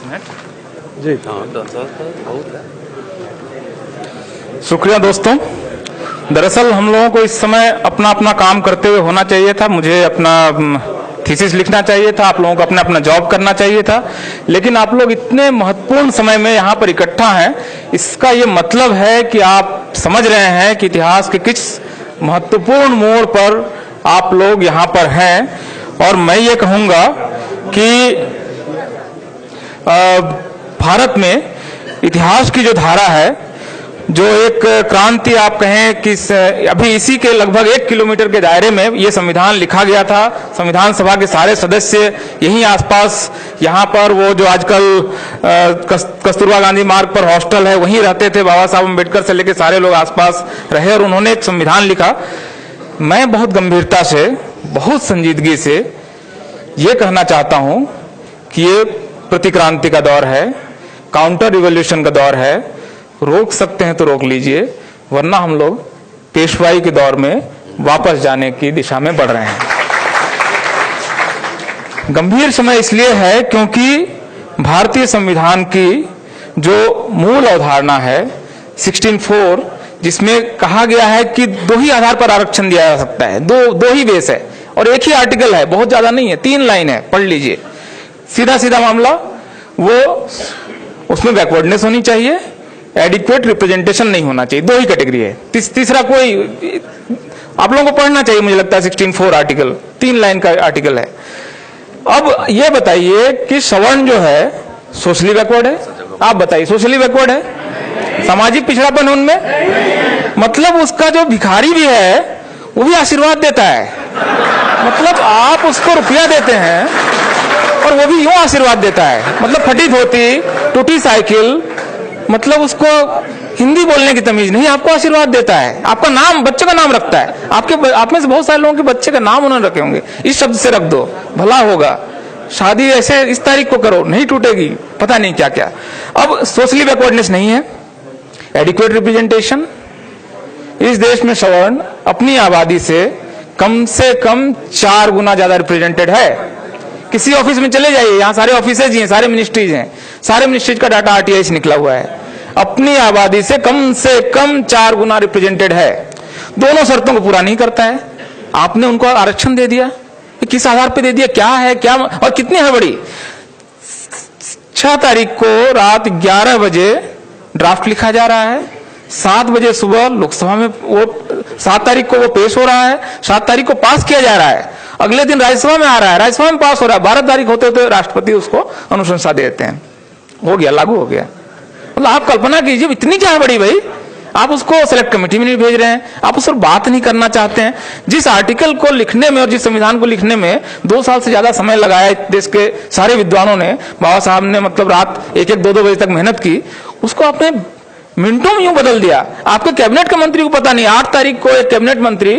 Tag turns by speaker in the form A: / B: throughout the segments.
A: जी
B: बहुत है।
A: शुक्रिया दोस्तों। दरअसल हम लोगों को इस समय अपना अपना काम करते हुए होना चाहिए था। मुझे अपना थीसिस लिखना चाहिए था, आप लोगों को अपना अपना जॉब करना चाहिए था, लेकिन आप लोग इतने महत्वपूर्ण समय में यहाँ पर इकट्ठा हैं। इसका ये मतलब है कि आप समझ रहे हैं कि इतिहास के किस महत्वपूर्ण मोड़ पर आप लोग यहाँ पर हैं। और मैं ये कहूँगा कि भारत में इतिहास की जो धारा है, जो एक क्रांति आप कहें कि अभी इसी के लगभग 1 किलोमीटर के दायरे में ये संविधान लिखा गया था। संविधान सभा के सारे सदस्य यहीं आसपास, यहाँ पर वो जो आजकल कस्तूरबा गांधी मार्ग पर हॉस्टल है वहीं रहते थे। बाबा साहब अम्बेडकर से लेकर सारे लोग आसपास रहे और उन्होंने एक संविधान लिखा। मैं बहुत गंभीरता से, बहुत संजीदगी से ये कहना चाहता हूँ कि ये प्रतिक्रांति का दौर है, काउंटर रिवॉल्यूशन का दौर है। रोक सकते हैं तो रोक लीजिए, वरना हम लोग पेशवाई के दौर में वापस जाने की दिशा में बढ़ रहे हैं। गंभीर समय इसलिए है क्योंकि भारतीय संविधान की जो मूल अवधारणा है 16(4), जिसमें कहा गया है कि 2 ही आधार पर आरक्षण दिया जा सकता है, दो ही बेस है और एक ही आर्टिकल है, बहुत ज्यादा नहीं है, 3 लाइन है, पढ़ लीजिए। सीधा सीधा मामला, वो उसमें बैकवर्डनेस होनी चाहिए, एडिक्वेट रिप्रेजेंटेशन नहीं होना चाहिए, 2 ही कैटेगरी है। तीसरा कोई आप लोगों को पढ़ना चाहिए, मुझे लगता है 16(4) आर्टिकल 3 लाइन का आर्टिकल है। अब ये बताइए कि सवर्ण जो है सोशली बैकवर्ड है? आप बताइए, सोशली बैकवर्ड है? सामाजिक पिछड़ापन है उनमें? मतलब उसका जो भिखारी भी है वो भी आशीर्वाद देता है। मतलब आप उसको रुपया देते हैं और वो भी यूं आशीर्वाद देता है। मतलब फटी धोती, टूटी साइकिल, मतलब उसको हिंदी बोलने की तमीज नहीं, आपको आशीर्वाद देता है। आपका नाम, बच्चे का नाम रखता है। आप में से बहुत सारे लोगों के बच्चे का नाम उन्होंने रखे होंगे, इस शब्द से रख दो, भला होगा। शादी ऐसे इस तारीख को करो, नहीं टूटेगी, पता नहीं क्या क्या। अब सोशली बैकवर्डनेस नहीं है, एडिक्वेट रिप्रेजेंटेशन। इस देश में सवर्ण अपनी आबादी से कम 4 गुना ज्यादा रिप्रेजेंटेड है। किसी ऑफिस में चले जाइए, यहाँ सारे ऑफिसेज हैं, सारे मिनिस्ट्रीज हैं, सारे मिनिस्ट्रीज का डाटा आरटीआई से निकला हुआ है। अपनी आबादी से कम 4 गुना रिप्रेजेंटेड है। दोनों शर्तों को पूरा नहीं करता है। आपने उनको आरक्षण दे दिया, किस आधार पे दे दिया, क्या है, क्या और कितनी हड़बड़ी। 6 तारीख को रात 11 बजे ड्राफ्ट लिखा जा रहा है, 7 बजे सुबह लोकसभा में वो 7 तारीख को वो पेश हो रहा है, 7 तारीख को पास किया जा रहा है, अगले दिन राज्यसभा में आ रहा है, राज्यसभा में पास हो रहा है, 12 तारीख होते होते राष्ट्रपति उसको अनुशंसा दे देते हैं, हो गया, लागू हो गया। मतलब आप कल्पना कीजिए, इतनी क्या बड़ी भाई, आप उसको सेलेक्ट कमेटी में नहीं भेज रहे हैं, आप उस पर बात नहीं करना चाहते हैं। जिस आर्टिकल को लिखने में और जिस संविधान को लिखने में 2 साल से ज्यादा समय लगाया देश के सारे विद्वानों ने, बाबा साहब ने मतलब रात 1-2 बजे तक मेहनत की, उसको आपने मिनटों में यूं बदल दिया। आपके कैबिनेट के मंत्री को पता नहीं, 8 तारीख को एक कैबिनेट मंत्री,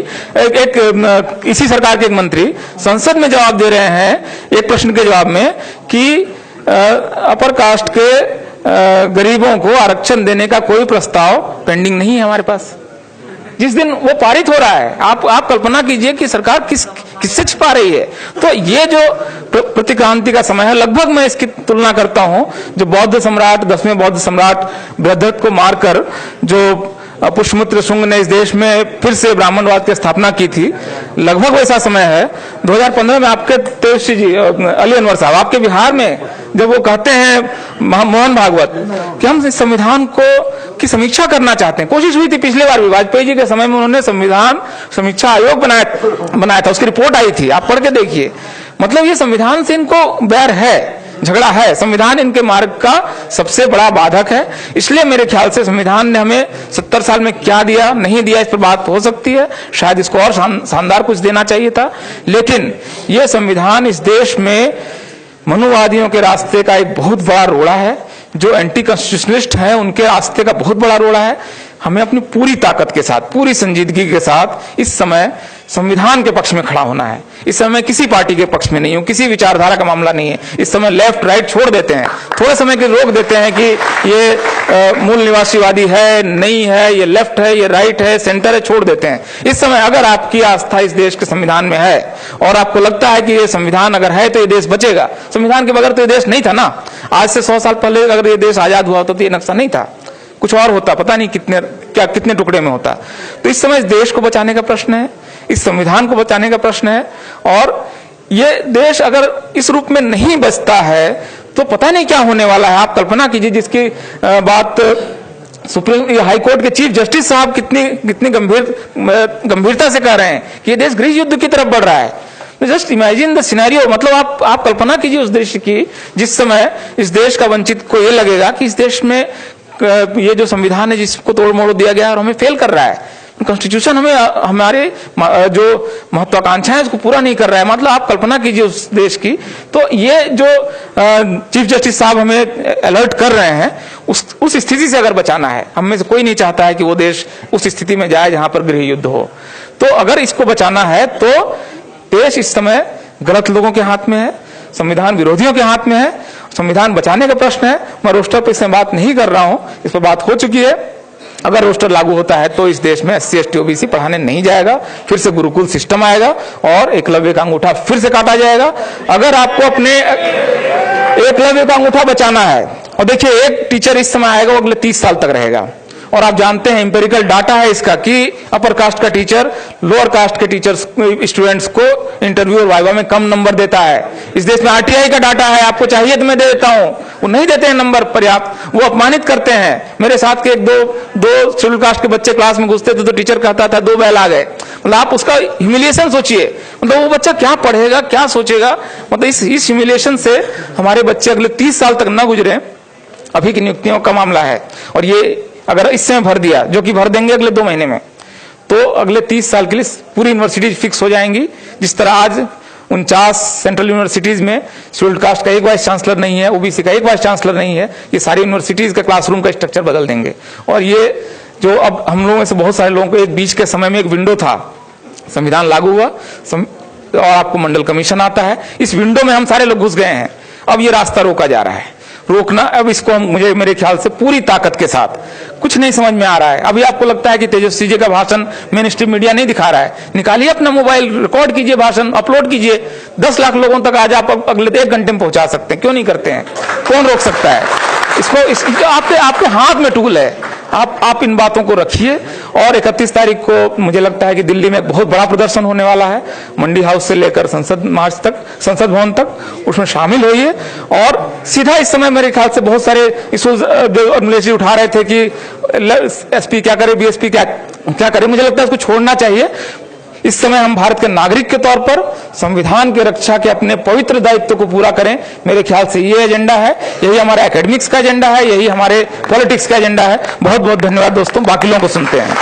A: इसी सरकार के एक मंत्री संसद में जवाब दे रहे हैं एक प्रश्न के जवाब में कि अपर कास्ट के गरीबों को आरक्षण देने का कोई प्रस्ताव पेंडिंग नहीं है हमारे पास। जिस दिन वो पारित हो रहा है, आप कल्पना कीजिए कि सरकार किससे छिपा रही है। तो ये जो प्रतिक्रांति का समय है, लगभग मैं इसकी तुलना करता हूं जो बौद्ध सम्राट, 10वें बौद्ध सम्राट बृहद्रथ को मारकर जो पुष्यमित्र शुंग ने इस देश में फिर से ब्राह्मणवाद की स्थापना की थी, लगभग वैसा समय है। 2015 में आपके तेजस्वी जी, अली अनवर साहब, आपके बिहार में जब वो कहते हैं मोहन भागवत कि हम इस संविधान की समीक्षा करना चाहते हैं। कोशिश हुई थी पिछले बार भी, वाजपेयी जी के समय में उन्होंने संविधान समीक्षा आयोग बनाया था, उसकी रिपोर्ट आई थी, आप पढ़ के देखिए। मतलब ये संविधान से इनको बैर है, झगड़ा है। संविधान इनके मार्ग का सबसे बड़ा बाधक है। इसलिए मेरे ख्याल से संविधान ने हमें 70 साल में क्या दिया, नहीं दिया, इस पर बात हो सकती है, शायद इसको और शानदार कुछ देना चाहिए था। लेकिन यह संविधान इस देश में मनुवादियों के रास्ते का एक बहुत बड़ा रोड़ा है, जो एंटी कॉन्स्टिट्यूशनलिस्ट हैं उनके रास्ते का बहुत बड़ा रोड़ा है। हमें अपनी पूरी ताकत के साथ, पूरी संजीदगी के साथ इस समय संविधान के पक्ष में खड़ा होना है। इस समय किसी पार्टी के पक्ष में नहीं हूं, किसी विचारधारा का मामला नहीं है। इस समय लेफ्ट राइट छोड़ देते हैं, थोड़े समय के रोक देते हैं कि ये मूल निवासीवादी है, नहीं है, ये लेफ्ट है, ये राइट है, सेंटर है, छोड़ देते हैं। इस समय अगर आपकी आस्था इस देश के संविधान में है और आपको लगता है कि ये संविधान अगर है तो ये देश बचेगा, संविधान के बगैर तो ये देश नहीं था ना। आज से 100 साल पहले अगर ये देश आजाद हुआ होता तो ये नक्शा नहीं था, कुछ और होता, पता नहीं कितने टुकड़े में होता। तो इस समय इस देश को बचाने का प्रश्न है, इस संविधान को बचाने का प्रश्न है, और ये देश अगर इस रूप में नहीं बचता है तो पता नहीं क्या होने वाला है। आप कल्पना कीजिए, जिसकी बात सुप्रीम हाई कोर्ट के चीफ जस्टिस साहब कितनी गंभीरता से कह रहे हैं कि ये देश गृह युद्ध की तरफ बढ़ रहा है। जस्ट इमेजिन द सिनेरियो, मतलब आप कल्पना कीजिए उस देश की जिस समय इस देश का वंचित को ये लगेगा कि इस देश में ये जो संविधान है जिसको तोड़ मोड़ दिया गया और हमें फेल कर रहा है, कॉन्स्टिट्यूशन हमें हमारे जो महत्वाकांक्षाएं उसको पूरा नहीं कर रहा है। मतलब आप कल्पना कीजिए उस देश की। तो ये जो चीफ जस्टिस साहब हमें अलर्ट कर रहे हैं, उस स्थिति से अगर बचाना है, हम में से कोई नहीं चाहता है कि वो देश उस स्थिति में जाए जहां पर गृह युद्ध हो। तो अगर इसको बचाना है तो देश इस समय गलत लोगों के हाथ में है, संविधान विरोधियों के हाथ में है। संविधान बचाने का प्रश्न है। मैं रोस्टर पर इसमें बात नहीं कर रहा हूं, इस पर बात हो चुकी है। अगर रोस्टर लागू होता है तो इस देश में SC ST OBC पढ़ाने नहीं जाएगा, फिर से गुरुकुल सिस्टम आएगा और एकलव्य का अंगूठा फिर से काटा जाएगा। अगर आपको अपने एकलव्य का अंगूठा बचाना है, और देखिए एक टीचर इस समय आएगा वो अगले 30 साल तक रहेगा, और आप जानते हैं इंपेरिकल डाटा है इसका कि अपर कास्ट का टीचर लोअर कास्ट के टीचर्स स्टूडेंट्स को इंटरव्यू और वाइवा में कम नंबर देता है। इस देश में RTI का डाटा है, आपको चाहिए तो मैं दे देता हूं, वो नहीं देते हैं नंबर पर्याप्त, वो अपमानित करते हैं। मेरे साथ के एक दो शेड्यूल कास्ट के बच्चे क्लास में घुसते थे तो टीचर कहता था 2 बैल आ गए। मतलब आप उसका ह्यूमिलिएशन सोचिए, मतलब वो बच्चा क्या पढ़ेगा, क्या सोचेगा। मतलब इस ह्यूमिलिएशन से हमारे बच्चे अगले 30 साल तक न गुजरे। अभी की नियुक्तियों का मामला है, और ये अगर इस समय भर दिया, जो कि भर देंगे अगले 2 महीने में, तो अगले 30 साल के लिए पूरी यूनिवर्सिटीज फिक्स हो जाएंगी। जिस तरह आज 49 सेंट्रल यूनिवर्सिटीज में शेड्यूल्ड कास्ट का एक वाइस चांसलर नहीं है, OBC का एक वाइस चांसलर नहीं है, ये सारी यूनिवर्सिटीज का क्लासरूम का स्ट्रक्चर बदल देंगे। और ये जो अब हम लोगों में से बहुत सारे लोगों को एक बीच के समय में एक विंडो था, संविधान लागू हुआ और आपको मंडल कमीशन आता है, इस विंडो में हम सारे लोग घुस गए हैं। अब ये रास्ता रोका जा रहा है, रोकना अब इसको मुझे मेरे ख्याल से पूरी ताकत के साथ, कुछ नहीं समझ में आ रहा है। अभी आपको लगता है कि तेजस्वी जी का भाषण मेन स्ट्रीम मीडिया नहीं दिखा रहा है, निकालिए अपना मोबाइल, रिकॉर्ड कीजिए भाषण, अपलोड कीजिए, 10 लाख लोगों तक आज आप अगले 1 घंटे में पहुंचा सकते हैं। क्यों नहीं करते हैं? कौन रोक सकता है इसको? आपके हाथ में टूल है। आप इन बातों को रखिए। और 31 तारीख को मुझे लगता है कि दिल्ली में बहुत बड़ा प्रदर्शन होने वाला है, मंडी हाउस से लेकर संसद मार्च तक, संसद भवन तक, उसमें शामिल होइए। और सीधा इस समय मेरे ख्याल से बहुत सारे इश्यूज जो अमलेश जी उठा रहे थे कि SP क्या करे, BSP क्या करे, मुझे लगता है इसको छोड़ना चाहिए। इस समय हम भारत के नागरिक के तौर पर संविधान की रक्षा के अपने पवित्र दायित्व को पूरा करें। मेरे ख्याल से ये एजेंडा है, यही हमारा एकेडमिक्स का एजेंडा है, यही हमारे पॉलिटिक्स का एजेंडा है। बहुत बहुत धन्यवाद दोस्तों, बाकी लोगों को सुनते हैं।